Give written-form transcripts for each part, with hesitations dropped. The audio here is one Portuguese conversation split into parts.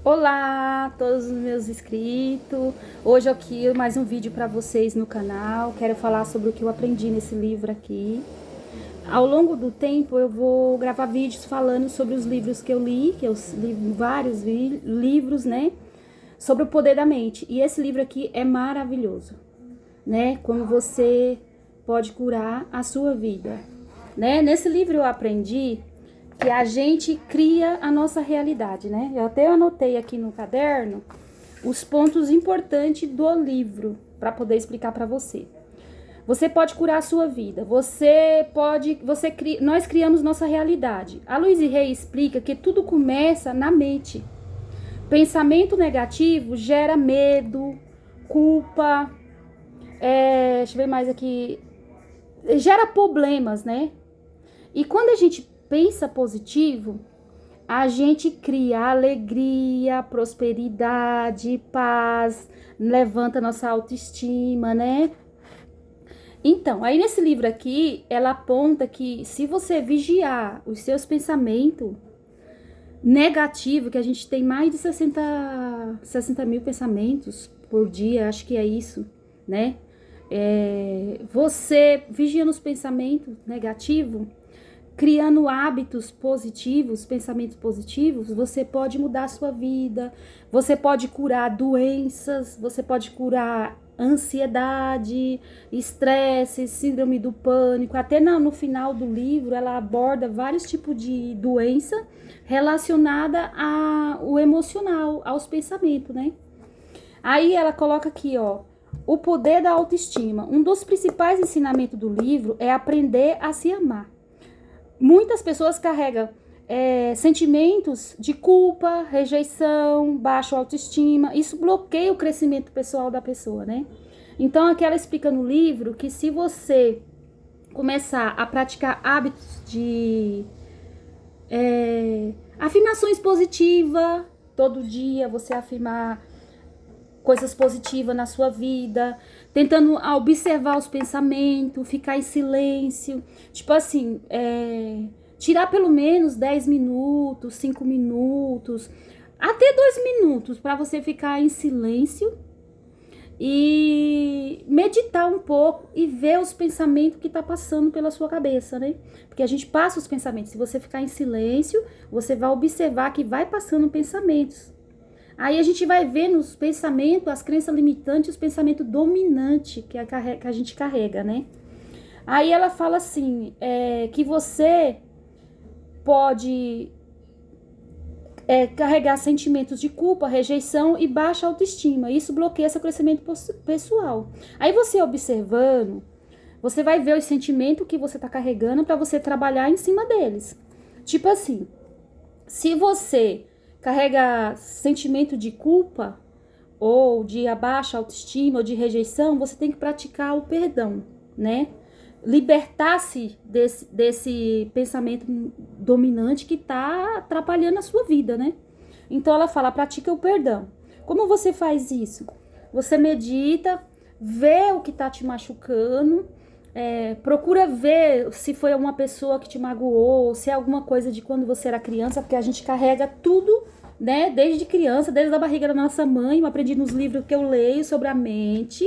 Olá, todos os meus inscritos. Hoje aqui mais um vídeo para vocês no canal. Quero falar sobre o que eu aprendi nesse livro aqui. Ao longo do tempo eu vou gravar vídeos falando sobre os livros que eu li, que eu li vários livros, né? Sobre o poder da mente. E esse livro aqui é maravilhoso, né? Como você pode curar a sua vida, né? Nesse livro eu aprendi que a gente cria a nossa realidade, né? Eu até anotei aqui no caderno os pontos importantes do livro para poder explicar para você. Você pode curar a sua vida. Nós criamos nossa realidade. A Louise Hay explica que tudo começa na mente. Pensamento negativo gera medo, culpa, deixa eu ver mais aqui, gera problemas, né? E quando a gente pensa positivo, a gente cria alegria, prosperidade, paz, levanta nossa autoestima, né? Então, aí nesse livro aqui, ela aponta que se você vigiar os seus pensamentos negativos, que a gente tem mais de 60 mil pensamentos por dia, acho que é isso, né? Você vigiando os pensamentos negativos, criando hábitos positivos, pensamentos positivos, você pode mudar a sua vida, você pode curar doenças, você pode curar ansiedade, estresse, síndrome do pânico. Até no final do livro ela aborda vários tipos de doença relacionada ao emocional, aos pensamentos, né? Aí ela coloca aqui, ó, o poder da autoestima. Um dos principais ensinamentos do livro é aprender a se amar. Muitas pessoas carregam sentimentos de culpa, rejeição, baixa autoestima. Isso bloqueia o crescimento pessoal da pessoa, né? Então, aqui ela explica no livro que se você começar a praticar hábitos de afirmações positivas, todo dia você afirmar coisas positivas na sua vida, tentando observar os pensamentos, ficar em silêncio, tipo assim, tirar pelo menos 10 minutos, 5 minutos, até 2 minutos para você ficar em silêncio e meditar um pouco e ver os pensamentos que tá passando pela sua cabeça, né? Porque a gente passa os pensamentos. Se você ficar em silêncio, você vai observar que vai passando pensamentos. Aí a gente vai ver nos pensamentos as crenças limitantes e os pensamentos dominantes que a gente carrega, né? Aí ela fala assim, que você pode carregar sentimentos de culpa, rejeição e baixa autoestima. Isso bloqueia seu crescimento pessoal. Aí você observando, você vai ver os sentimentos que você tá carregando para você trabalhar em cima deles. Tipo assim, se você carrega sentimento de culpa, ou de baixa autoestima, ou de rejeição, você tem que praticar o perdão, né? Libertar-se desse pensamento dominante que tá atrapalhando a sua vida, né? Então ela fala, pratica o perdão. Como você faz isso? Você medita, vê o que tá te machucando, procura ver se foi uma pessoa que te magoou, se é alguma coisa de quando você era criança, porque a gente carrega tudo, né? Desde criança, desde a barriga da nossa mãe. Eu aprendi nos livros que eu leio sobre a mente,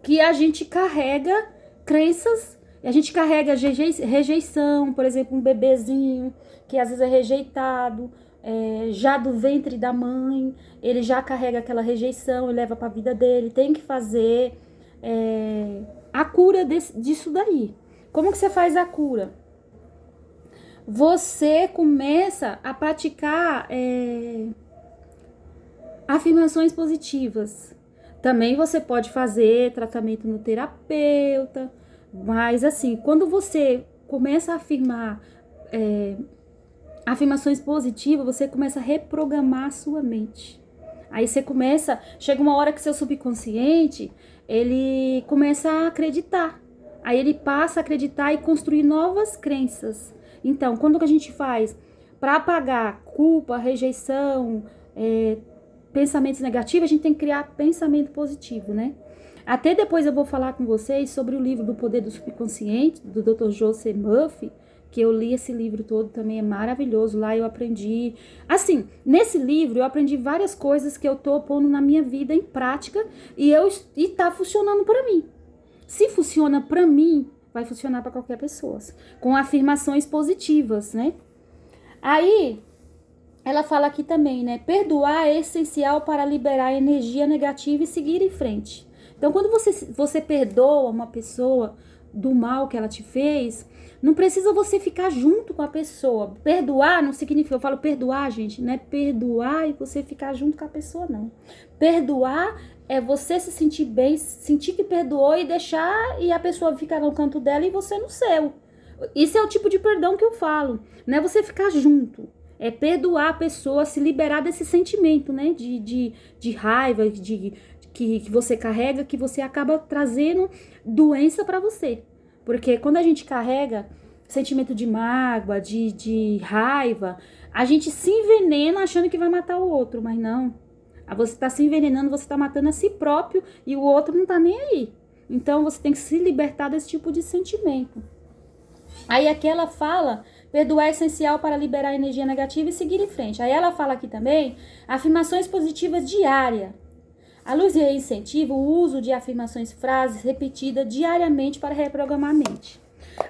que a gente carrega crenças, a gente carrega rejeição, por exemplo, um bebezinho que às vezes é rejeitado, já do ventre da mãe, ele já carrega aquela rejeição e leva para a vida dele. Tem que fazer a cura disso daí. Como que você faz a cura? Você começa a praticar afirmações positivas. Também você pode fazer tratamento no terapeuta, mas assim, quando você começa a afirmar afirmações positivas, você começa a reprogramar a sua mente. Aí você chega uma hora que seu subconsciente, ele começa a acreditar. Aí ele passa a acreditar e construir novas crenças. Então, quando que a gente faz? Para apagar culpa, rejeição, pensamentos negativos, a gente tem que criar pensamento positivo, né? Até depois eu vou falar com vocês sobre o livro do Poder do Subconsciente, do Dr. Joseph Murphy, que eu li esse livro todo, também é maravilhoso. Lá eu aprendi, assim, nesse livro eu aprendi várias coisas que eu tô pondo na minha vida em prática e tá funcionando para mim. Se funciona para mim, vai funcionar para qualquer pessoa, com afirmações positivas, né? Aí ela fala aqui também, né? Perdoar é essencial para liberar energia negativa e seguir em frente. Então, quando você perdoa uma pessoa do mal que ela te fez, não precisa você ficar junto com a pessoa. Perdoar não significa, eu falo perdoar, gente, não é perdoar e você ficar junto com a pessoa, não. Perdoar é você se sentir bem, sentir que perdoou e deixar e a pessoa ficar no canto dela e você no seu. Isso é o tipo de perdão que eu falo. Não é você ficar junto. É perdoar a pessoa, se liberar desse sentimento, né? De raiva, que você carrega, que você acaba trazendo doença para você. Porque quando a gente carrega sentimento de mágoa, de raiva, a gente se envenena achando que vai matar o outro, mas não. Você tá se envenenando, você tá matando a si próprio e o outro não tá nem aí. Então você tem que se libertar desse tipo de sentimento. Aí aqui ela fala, perdoar é essencial para liberar energia negativa e seguir em frente. Aí ela fala aqui também, afirmações positivas diárias. A luz incentiva o uso de afirmações, frases repetidas diariamente para reprogramar a mente.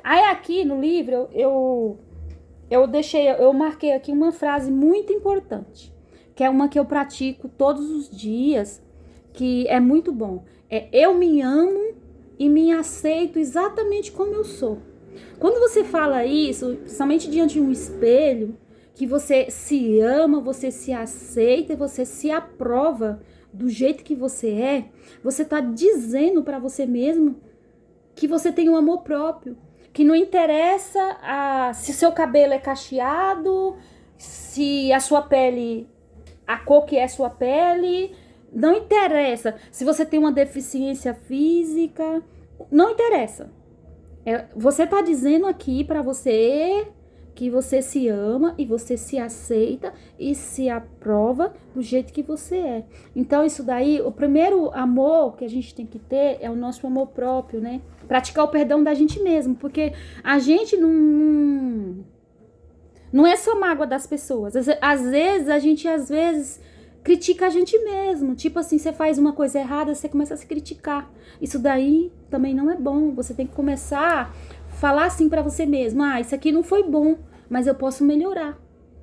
Aí aqui no livro eu marquei aqui uma frase muito importante, que é uma que eu pratico todos os dias, que é muito bom. É eu me amo e me aceito exatamente como eu sou. Quando você fala isso, principalmente diante de um espelho, que você se ama, você se aceita e você se aprova do jeito que você tá dizendo para você mesmo que você tem um amor próprio, que não interessa se seu cabelo é cacheado, se a sua pele, a cor que é sua pele, não interessa se você tem uma deficiência física, não interessa. Você tá dizendo aqui para você que você se ama e você se aceita e se aprova do jeito que você é. Então, isso daí, o primeiro amor que a gente tem que ter é o nosso amor próprio, né? Praticar o perdão da gente mesmo, porque a gente não é só mágoa das pessoas. Às vezes, a gente critica a gente mesmo. Tipo assim, você faz uma coisa errada, você começa a se criticar. Isso daí também não é bom. Você tem que começar a falar assim pra você mesmo. Isso aqui não foi bom, mas eu posso melhorar,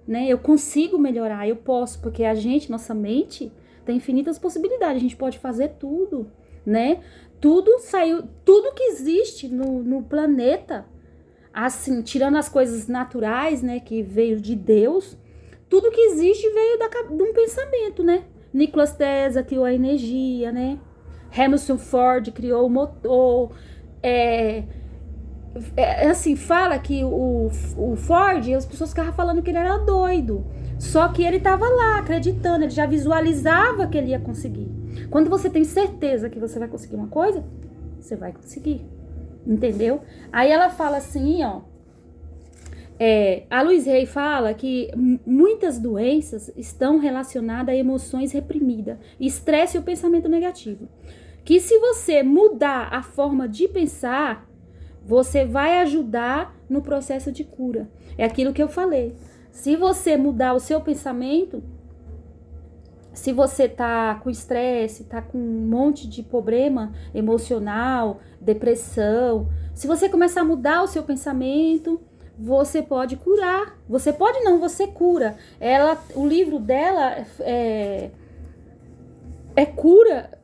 né? Eu consigo melhorar, eu posso, porque nossa mente tem infinitas possibilidades. A gente pode fazer tudo, né? Tudo que existe no planeta, assim, tirando as coisas naturais, né, que veio de Deus, tudo que existe veio de um pensamento, né? Nikola Tesla criou a energia, né? Harrison Ford criou o motor. Assim, fala que o Ford, as pessoas ficavam falando que ele era doido. Só que ele estava lá, acreditando, ele já visualizava que ele ia conseguir. Quando você tem certeza que você vai conseguir uma coisa, você vai conseguir. Entendeu? Aí ela fala assim, ó. A Louise Hay fala que muitas doenças estão relacionadas a emoções reprimidas, estresse e o pensamento negativo. Que se você mudar a forma de pensar, você vai ajudar no processo de cura. É aquilo que eu falei. Se você mudar o seu pensamento, se você tá com estresse, tá com um monte de problema emocional, depressão, se você começar a mudar o seu pensamento, você pode curar. Você pode não, você cura. O livro dela é cura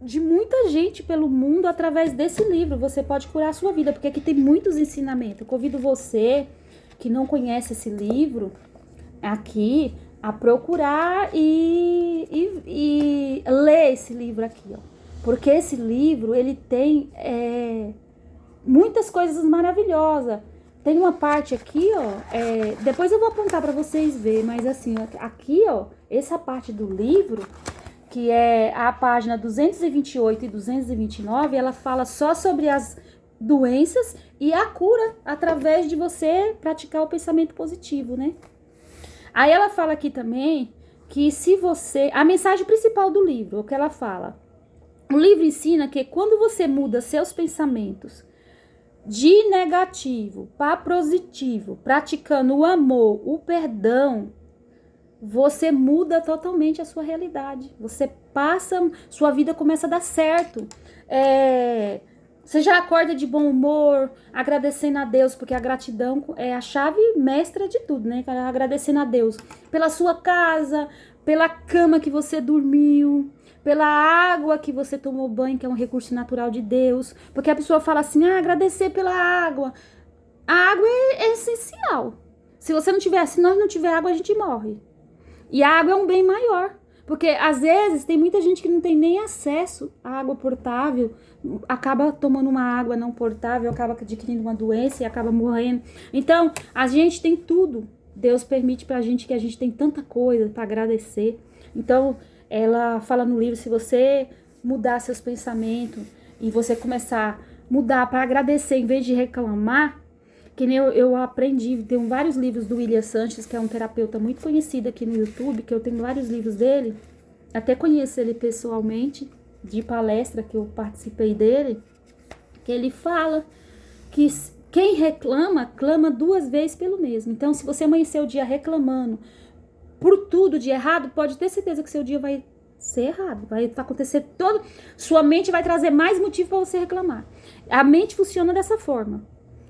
de muita gente pelo mundo através desse livro. Você pode curar a sua vida, porque aqui tem muitos ensinamentos. Eu convido você que não conhece esse livro aqui a procurar e ler esse livro aqui, ó. Porque esse livro, ele tem muitas coisas maravilhosas. Tem uma parte aqui, ó, depois eu vou apontar para vocês verem, mas assim, aqui, ó, essa parte do livro, que é a página 228 e 229, ela fala só sobre as doenças e a cura através de você praticar o pensamento positivo, né? Aí ela fala aqui também que a mensagem principal do livro, o que ela fala, o livro ensina que quando você muda seus pensamentos, de negativo para positivo, praticando o amor, o perdão, você muda totalmente a sua realidade. Você passa, sua vida começa a dar certo. Você já acorda de bom humor, agradecendo a Deus, porque a gratidão é a chave mestra de tudo, né? Agradecendo a Deus pela sua casa, pela cama que você dormiu, pela água que você tomou banho, que é um recurso natural de Deus. Porque a pessoa fala assim, agradecer pela água. A água é essencial. Se você não tiver, se nós não tiver água, a gente morre. E a água é um bem maior. Porque, às vezes, tem muita gente que não tem nem acesso à água potável, acaba tomando uma água não potável, acaba adquirindo uma doença e acaba morrendo. Então, a gente tem tudo. Deus permite pra gente que a gente tem tanta coisa para agradecer. Então, ela fala no livro, se você mudar seus pensamentos e você começar a mudar para agradecer em vez de reclamar, que nem eu aprendi, tem vários livros do William Sanches, que é um terapeuta muito conhecido aqui no YouTube, que eu tenho vários livros dele, até conheço ele pessoalmente, de palestra que eu participei dele, que ele fala que quem reclama, clama 2 vezes pelo mesmo. Então, se você amanhecer o dia reclamando por tudo de errado, pode ter certeza que seu dia vai ser errado, vai acontecer todo, sua mente vai trazer mais motivo para você reclamar. A mente funciona dessa forma.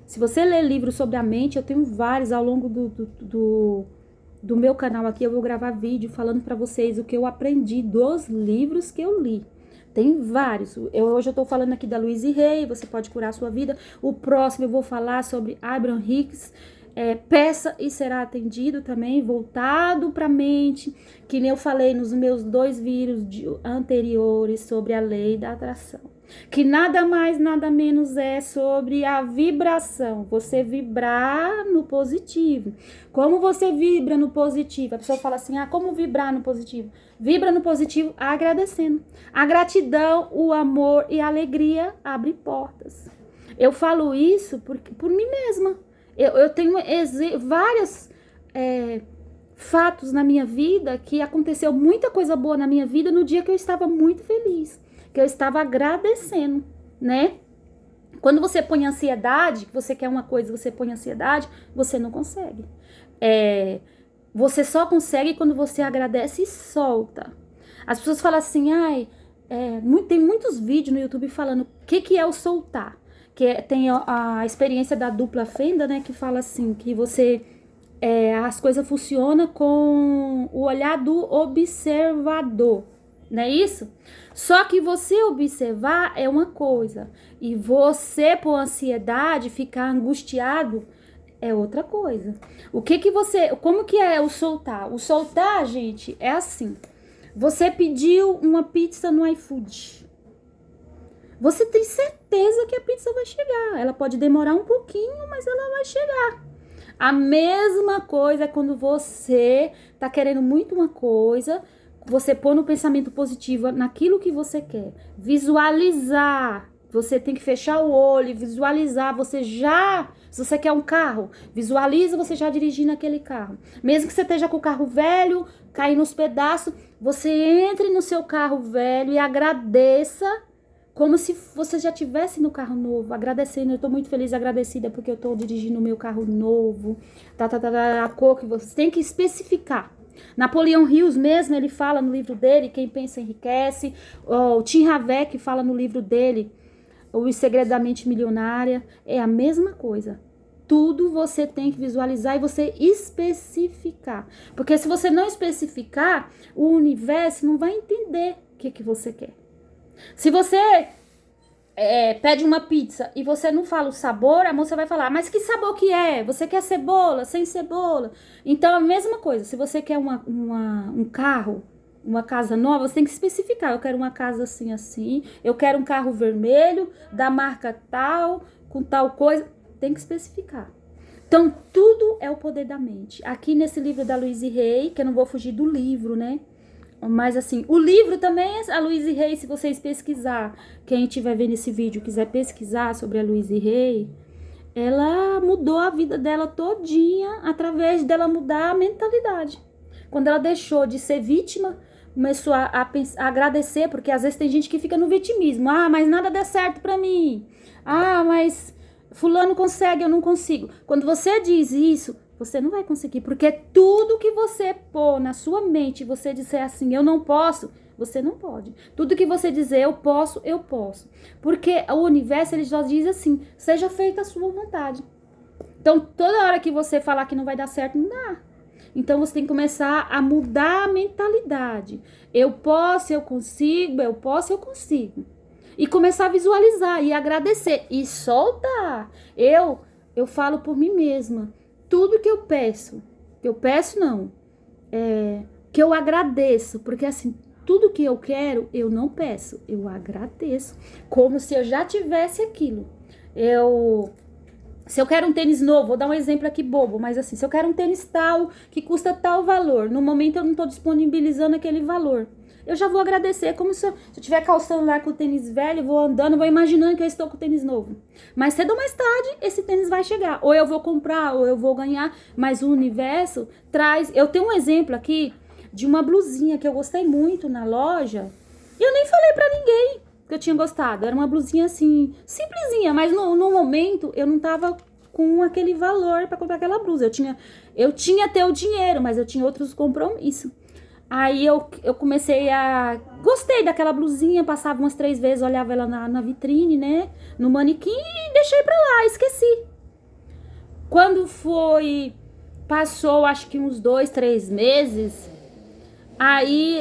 Se você ler livros sobre a mente, eu tenho vários ao longo do meu canal aqui, eu vou gravar vídeo falando para vocês o que eu aprendi dos livros que eu li. Tem vários. Hoje eu tô falando aqui da Louise Hay, você pode curar a sua vida. O próximo eu vou falar sobre Abraham Hicks, peça e será atendido também, voltado para a mente, que nem eu falei nos meus 2 vídeos anteriores sobre a lei da atração. Que nada mais, nada menos é sobre a vibração. Você vibrar no positivo. Como você vibra no positivo? A pessoa fala assim, como vibrar no positivo? Vibra no positivo agradecendo. A gratidão, o amor e a alegria abrem portas. Eu falo isso por mim mesma. Eu tenho vários fatos na minha vida que aconteceu muita coisa boa na minha vida no dia que eu estava muito feliz. Que eu estava agradecendo, né? Quando você põe ansiedade, você quer uma coisa, você põe ansiedade, você não consegue. Você só consegue quando você agradece e solta. As pessoas falam assim, tem muitos vídeos no YouTube falando o que é o soltar. Tem a experiência da dupla fenda, né? Que fala assim, que você... as coisas funcionam com o olhar do observador. Não é isso? Só que você observar é uma coisa. E você, por ansiedade, ficar angustiado é outra coisa. Como que é o soltar? O soltar, gente, é assim. Você pediu uma pizza no iFood. Você tem certeza que a pizza vai chegar. Ela pode demorar um pouquinho, mas ela vai chegar. A mesma coisa é quando você tá querendo muito uma coisa... Você pôr no pensamento positivo naquilo que você quer. Visualizar. Você tem que fechar o olho, visualizar. Se você quer um carro, visualiza você já dirigindo aquele carro. Mesmo que você esteja com o carro velho, caindo nos pedaços, você entre no seu carro velho e agradeça como se você já estivesse no carro novo. Agradecendo, eu estou muito feliz, agradecida porque eu estou dirigindo o meu carro novo. A cor que você tem que especificar. Napoleão Hills mesmo, ele fala no livro dele, Quem Pensa Enriquece. O Tim Havec fala no livro dele, O Segredo da Mente Milionária. É a mesma coisa. Tudo você tem que visualizar e você especificar. Porque se você não especificar, o universo não vai entender o que você quer. Se você pede uma pizza e você não fala o sabor, a moça vai falar, mas que sabor que é? Você quer cebola, sem cebola? Então, a mesma coisa, se você quer um carro, uma casa nova, você tem que especificar, eu quero uma casa assim, assim, eu quero um carro vermelho, da marca tal, com tal coisa, tem que especificar. Então, tudo é o poder da mente. Aqui nesse livro da Louise Hay, que eu não vou fugir do livro, né? Mas assim, o livro também, a Louise Hay, se vocês pesquisar, quem estiver vendo esse vídeo quiser pesquisar sobre a Louise Hay, ela mudou a vida dela todinha através dela mudar a mentalidade. Quando ela deixou de ser vítima, começou a agradecer, porque às vezes tem gente que fica no vitimismo. Mas nada dá certo pra mim. Mas Fulano consegue, eu não consigo. Quando você diz isso, você não vai conseguir, porque tudo que você pôr na sua mente, você disser assim, eu não posso, você não pode. Tudo que você dizer, eu posso, eu posso. Porque o universo, ele já diz assim, seja feita a sua vontade. Então, toda hora que você falar que não vai dar certo, não dá. Então, você tem que começar a mudar a mentalidade. Eu posso, eu consigo, eu posso, eu consigo. E começar a visualizar e agradecer e soltar. Eu falo por mim mesma. Tudo que eu peço não, que eu agradeço, porque assim, tudo que eu quero, eu não peço, eu agradeço, como se eu já tivesse aquilo. Se eu quero um tênis novo, vou dar um exemplo aqui bobo, mas assim, se eu quero um tênis tal, que custa tal valor, no momento eu não estou disponibilizando aquele valor, eu já vou agradecer, como se eu estiver calçando lá com o tênis velho, vou andando, vou imaginando que eu estou com o tênis novo. Mas cedo ou mais tarde, esse tênis vai chegar. Ou eu vou comprar, ou eu vou ganhar. Mas o universo traz... Eu tenho um exemplo aqui de uma blusinha que eu gostei muito na loja. E eu nem falei pra ninguém que eu tinha gostado. Era uma blusinha assim, simplesinha. Mas no momento, eu não tava com aquele valor pra comprar aquela blusa. Eu tinha até o dinheiro, mas eu tinha outros compromissos. Aí eu comecei Gostei daquela blusinha, passava umas 3 vezes, olhava ela na vitrine, né? No manequim e deixei pra lá, esqueci. Quando passou acho que uns 2, 3 meses, aí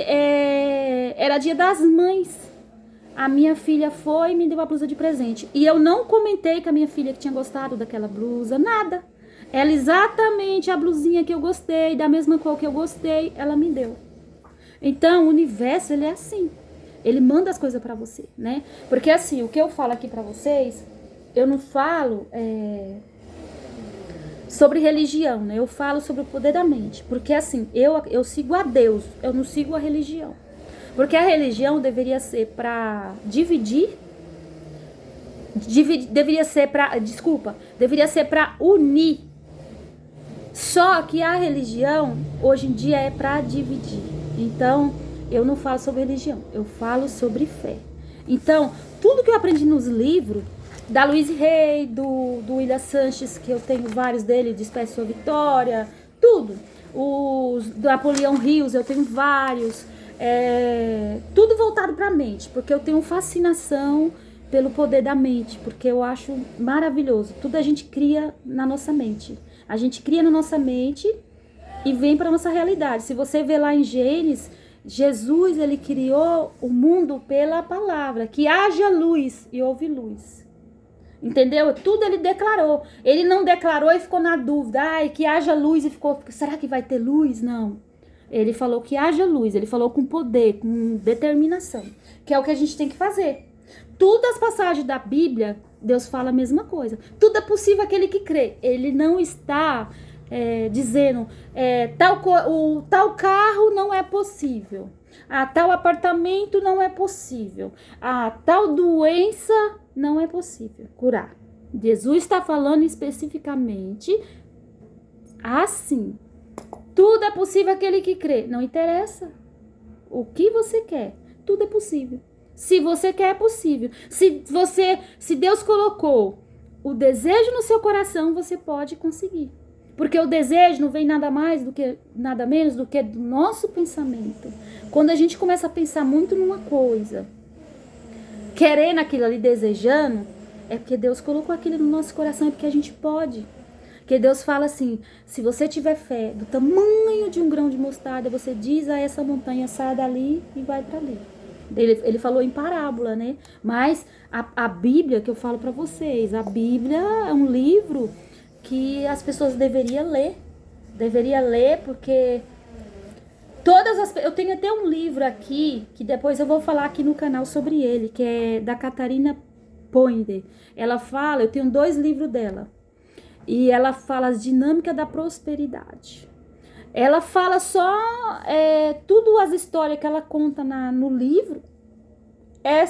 era dia das mães. A minha filha foi e me deu a blusa de presente. E eu não comentei com a minha filha que tinha gostado daquela blusa, nada. Ela exatamente a blusinha que eu gostei, da mesma cor que eu gostei, ela me deu. Então, o universo, ele é assim. Ele manda as coisas pra você, né? Porque assim, o que eu falo aqui pra vocês, eu não falo sobre religião, né? Eu falo sobre o poder da mente. Porque assim, eu sigo a Deus, eu não sigo a religião. Porque a religião deveria ser pra dividir, deveria ser pra unir. Só que a religião, hoje em dia, é pra dividir. Então, eu não falo sobre religião, eu falo sobre fé. Então, tudo que eu aprendi nos livros, da Louise Hay, do William Sanches, que eu tenho vários dele, Desperte Sua Vitória, tudo. Os do Napoleão Hills, eu tenho vários. Tudo voltado para a mente, porque eu tenho fascinação pelo poder da mente, porque eu acho maravilhoso. Tudo a gente cria na nossa mente. A gente cria na nossa mente e vem para nossa realidade. Se você vê lá em Gênesis, Jesus, ele criou o mundo pela palavra, que haja luz e houve luz. Entendeu? Tudo ele declarou. Ele não declarou e ficou na dúvida, que haja luz e ficou, será que vai ter luz? Não. Ele falou que haja luz, ele falou com poder, com determinação, que é o que a gente tem que fazer. Todas as passagens da Bíblia, Deus fala a mesma coisa. Tudo é possível aquele que crê. Ele não está dizendo tal carro não é possível, tal apartamento não é possível, tal doença não é possível curar. Jesus está falando especificamente assim. Tudo é possível aquele que crê. Não interessa o que você quer, tudo é possível. Se você quer, é possível. Se Deus colocou o desejo no seu coração, você pode conseguir. Porque o desejo não vem nada menos do que do nosso pensamento. Quando a gente começa a pensar muito numa coisa, querendo aquilo ali, desejando, é porque Deus colocou aquilo no nosso coração, é porque a gente pode. Porque Deus fala assim, se você tiver fé do tamanho de um grão de mostarda, você diz a essa montanha, sai dali e vai para ali. Ele falou em parábola, né? Mas a Bíblia, que eu falo para vocês, a Bíblia é um livro que as pessoas deveriam ler. Deveria ler, porque eu tenho até um livro aqui, que depois eu vou falar aqui no canal sobre ele, que é da Catarina Poinde. Ela fala, eu tenho 2 livros dela. E ela fala as dinâmicas da prosperidade. Ela fala só, tudo as histórias que ela conta no livro, é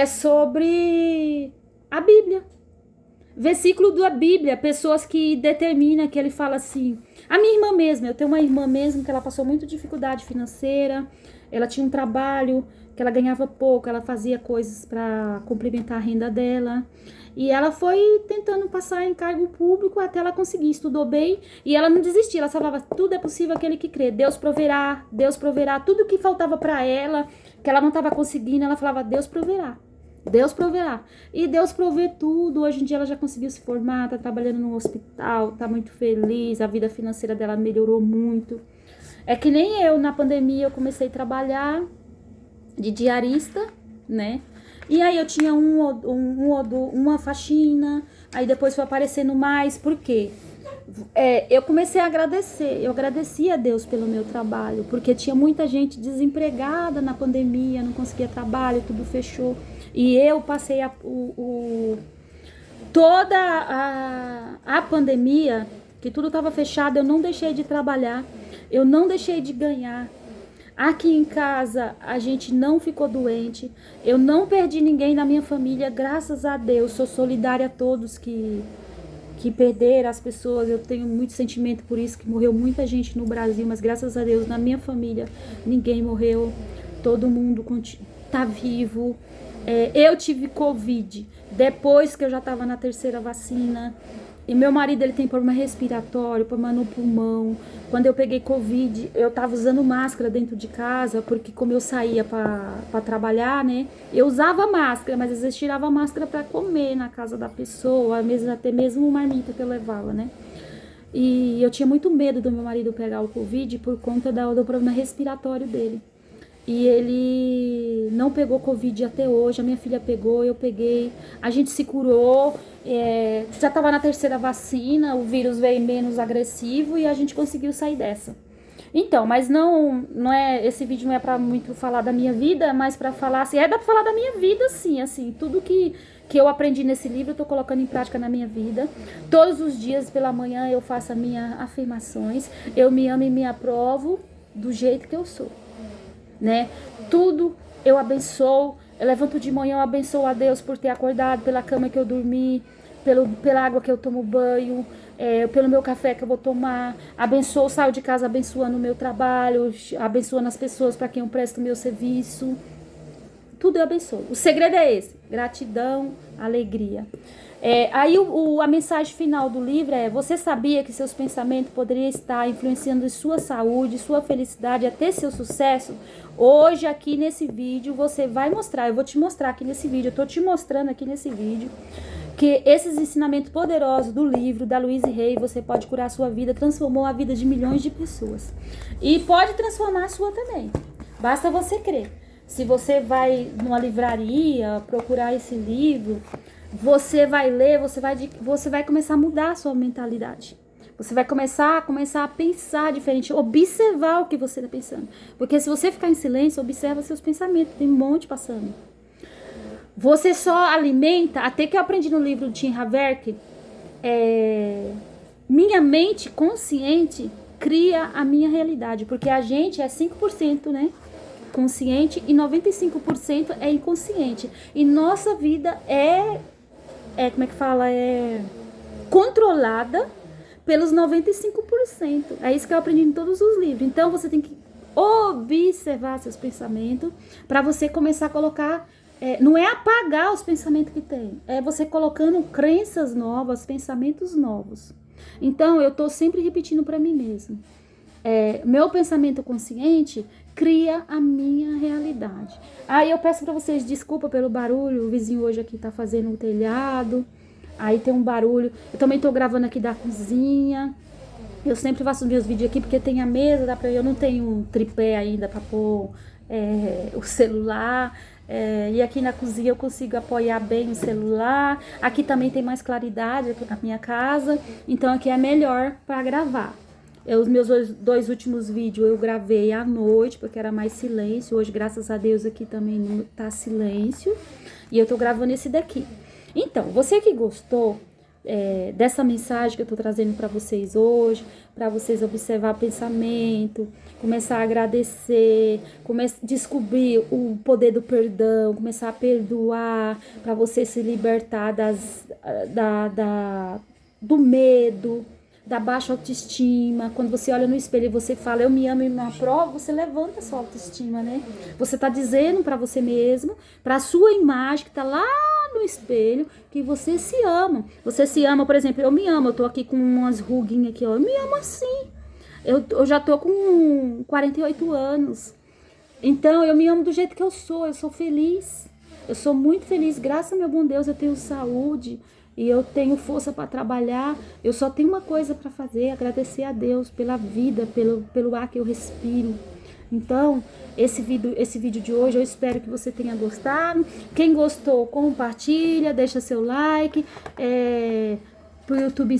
sobre a Bíblia. versículo da Bíblia, pessoas que determinam, que ele fala assim, a minha irmã mesmo, eu tenho uma irmã mesmo que ela passou muita dificuldade financeira, ela tinha um trabalho que ela ganhava pouco, ela fazia coisas para complementar a renda dela, e ela foi tentando passar em cargo público até ela conseguir, estudou bem, e ela não desistia, ela falava, tudo é possível aquele que crê, Deus proverá, tudo que faltava para ela, que ela não estava conseguindo, ela falava, Deus proverá. Deus proverá. E Deus provê tudo. Hoje em dia ela já conseguiu se formar, tá trabalhando no hospital, tá muito feliz, a vida financeira dela melhorou muito. É que nem eu, na pandemia, eu comecei a trabalhar de diarista, né? E aí eu tinha uma faxina, aí depois foi aparecendo mais, por quê? Eu comecei a agradecer, eu agradeci a Deus pelo meu trabalho, porque tinha muita gente desempregada na pandemia, não conseguia trabalho, tudo fechou. E eu passei toda a pandemia, que tudo estava fechado, eu não deixei de trabalhar, eu não deixei de ganhar. Aqui em casa a gente não ficou doente, eu não perdi ninguém da minha família, graças a Deus. Sou solidária a todos que perderam as pessoas, eu tenho muito sentimento por isso, que morreu muita gente no Brasil, mas graças a Deus na minha família ninguém morreu, todo mundo tá vivo. Eu tive Covid depois que eu já estava na terceira vacina. E meu marido, ele tem problema respiratório, problema no pulmão. Quando eu peguei Covid, eu tava usando máscara dentro de casa, porque como eu saía para trabalhar, né? Eu usava máscara, mas às vezes tirava a máscara para comer na casa da pessoa, até mesmo marmita que eu levava, né? E eu tinha muito medo do meu marido pegar o Covid por conta do problema respiratório dele. E ele não pegou Covid até hoje, a minha filha pegou, eu peguei, a gente se curou, já estava na terceira vacina, o vírus veio menos agressivo e a gente conseguiu sair dessa. Então, mas não é, esse vídeo não é para muito falar da minha vida, mas para falar assim, dá para falar da minha vida sim, assim, tudo que eu aprendi nesse livro eu tô colocando em prática na minha vida. Todos os dias pela manhã eu faço as minhas afirmações, eu me amo e me aprovo do jeito que eu sou. Né? Tudo eu abençoo, eu levanto de manhã, eu abençoo a Deus por ter acordado, pela cama que eu dormi, pela água que eu tomo banho, pelo meu café que eu vou tomar, abençoo, saio de casa abençoando o meu trabalho, abençoando as pessoas para quem eu presto o meu serviço, tudo eu abençoo. O segredo é esse, gratidão, alegria. Aí a mensagem final do livro é: você sabia que seus pensamentos poderiam estar influenciando sua saúde, sua felicidade, até seu sucesso? Hoje aqui nesse vídeo você vai mostrar, eu vou te mostrar aqui nesse vídeo, eu tô te mostrando aqui nesse vídeo que esses ensinamentos poderosos do livro da Louise Hay, Você Pode Curar a Sua Vida, transformou a vida de milhões de pessoas. E pode transformar a sua também, basta você crer. Se você vai numa livraria procurar esse livro, você vai ler, você vai começar a mudar a sua mentalidade. Você vai começar a pensar diferente, observar o que você está pensando. Porque se você ficar em silêncio, observa seus pensamentos, tem um monte passando. Você só alimenta, até que eu aprendi no livro do Tim Haverk, minha mente consciente cria a minha realidade. Porque a gente é 5%, né? Consciente e 95% é inconsciente. E nossa vida como é que fala? É controlada pelos 95%. É isso que eu aprendi em todos os livros. Então você tem que observar seus pensamentos para você começar a colocar. Não é apagar os pensamentos que tem, é você colocando crenças novas, pensamentos novos. Então eu tô sempre repetindo para mim mesmo. Meu pensamento consciente cria a minha realidade. Aí eu peço para vocês desculpa pelo barulho, o vizinho hoje aqui tá fazendo o telhado, aí tem um barulho. Eu também tô gravando aqui da cozinha. Eu sempre faço meus vídeos aqui porque tem a mesa, eu não tenho um tripé ainda para pôr o celular. E aqui na cozinha eu consigo apoiar bem o celular. Aqui também tem mais claridade aqui na minha casa, então aqui é melhor para gravar. Os meus dois últimos vídeos eu gravei à noite, porque era mais silêncio. Hoje, graças a Deus, aqui também não tá silêncio. E eu tô gravando esse daqui. Então, você que gostou, dessa mensagem que eu tô trazendo para vocês hoje, para vocês observar pensamento, começar a agradecer, descobrir o poder do perdão, começar a perdoar, para você se libertar do medo, da baixa autoestima. Quando você olha no espelho e você fala, eu me amo e me aprovo, você levanta a sua autoestima, né? Você tá dizendo para você mesmo, para a sua imagem que tá lá no espelho, que você se ama. Você se ama, por exemplo, eu me amo, eu tô aqui com umas ruguinhas aqui, ó, eu me amo assim. Eu já tô com 48 anos. Então, eu me amo do jeito que eu sou feliz. Eu sou muito feliz, graças ao meu bom Deus, eu tenho saúde e eu tenho força para trabalhar. Eu só tenho uma coisa para fazer, agradecer a Deus pela vida, pelo ar que eu respiro. Então, esse vídeo de hoje, eu espero que você tenha gostado. Quem gostou, compartilha, deixa seu like, pro YouTube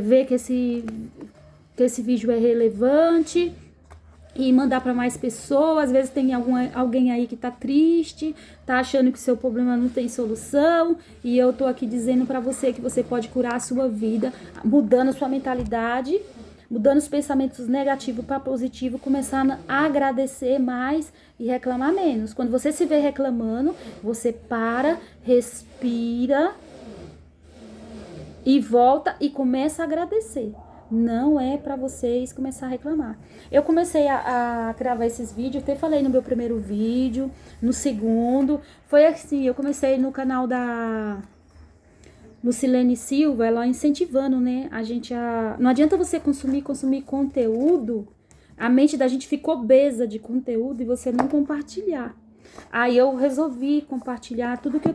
ver que esse vídeo é relevante e mandar para mais pessoas. Às vezes tem alguém aí que tá triste, tá achando que seu problema não tem solução, e eu tô aqui dizendo para você que você pode curar a sua vida, mudando a sua mentalidade, mudando os pensamentos negativos para positivo, começando a agradecer mais e reclamar menos. Quando você se vê reclamando, você para, respira e volta e começa a agradecer. Não é pra vocês começar a reclamar. Eu comecei a gravar esses vídeos, até falei no meu primeiro vídeo, no segundo. Foi assim, eu comecei no canal da Lucilene Silva, ela incentivando, né, a gente a... Não adianta você consumir conteúdo, a mente da gente fica obesa de conteúdo e você não compartilhar. Aí eu resolvi compartilhar tudo que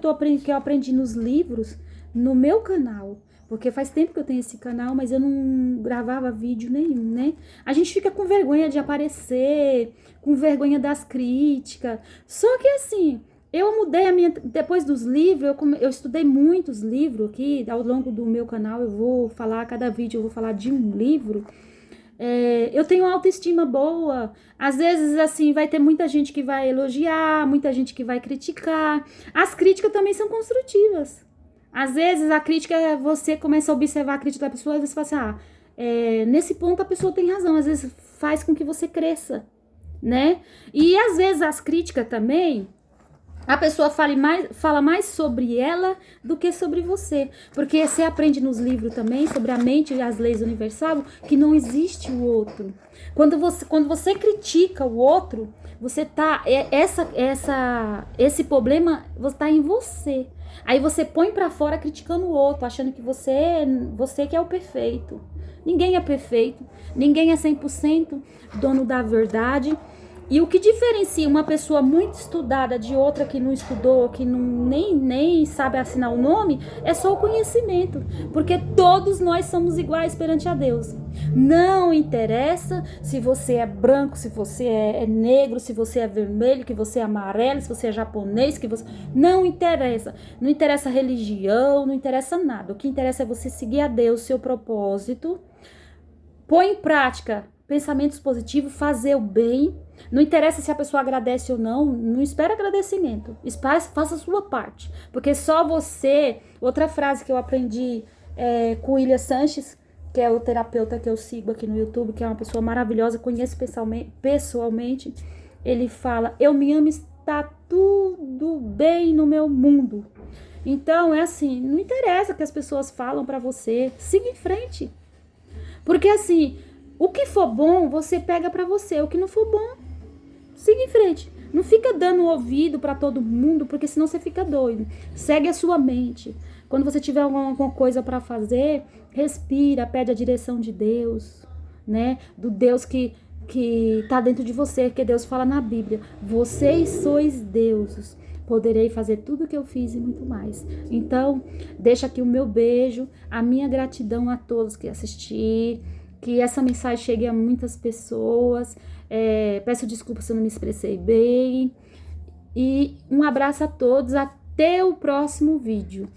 eu aprendi nos livros no meu canal. Porque faz tempo que eu tenho esse canal, mas eu não gravava vídeo nenhum, né? A gente fica com vergonha de aparecer, com vergonha das críticas. Só que assim, eu mudei a minha... Depois dos livros, eu estudei muitos livros aqui. Ao longo do meu canal, eu vou falar, cada vídeo eu vou falar de um livro. Eu tenho autoestima boa. Às vezes, assim, vai ter muita gente que vai elogiar, muita gente que vai criticar. As críticas também são construtivas. Às vezes a crítica, você começa a observar a crítica da pessoa e você fala assim, nesse ponto a pessoa tem razão, às vezes faz com que você cresça, né? E às vezes as críticas também, a pessoa fala mais sobre ela do que sobre você. Porque você aprende nos livros também, sobre a mente e as leis universais, que não existe o outro. Quando você critica o outro, você tá... Esse problema tá em você. Aí você põe pra fora criticando o outro, achando que você que é o perfeito. Ninguém é perfeito, ninguém é 100% dono da verdade. E o que diferencia uma pessoa muito estudada de outra que não estudou, que nem sabe assinar o nome, é só o conhecimento. Porque todos nós somos iguais perante a Deus. Não interessa se você é branco, se você é negro, se você é vermelho, que você é amarelo, se você é japonês, que você... Não interessa. Não interessa a religião, não interessa nada. O que interessa é você seguir a Deus, seu propósito. Põe em prática pensamentos positivos, fazer o bem. Não interessa se a pessoa agradece ou não, não espera agradecimento. Faça a sua parte. Porque só você... Outra frase que eu aprendi com o William Sanches, que é o terapeuta que eu sigo aqui no YouTube, que é uma pessoa maravilhosa, conheço pessoalmente. Ele fala, eu me amo, está tudo bem no meu mundo. Então, é assim, não interessa o que as pessoas falam pra você, siga em frente. Porque assim, o que for bom, você pega pra você. O que não for bom, siga em frente. Não fica dando ouvido pra todo mundo, porque senão você fica doido. Segue a sua mente. Quando você tiver alguma coisa pra fazer, respira, pede a direção de Deus, né? Do Deus que tá dentro de você, que Deus fala na Bíblia. Vocês sois deuses. Poderei fazer tudo o que eu fiz e muito mais. Então, deixa aqui o meu beijo, a minha gratidão a todos que assistiram. Que essa mensagem chegue a muitas pessoas. Peço desculpa se eu não me expressei bem. E um abraço a todos. Até o próximo vídeo.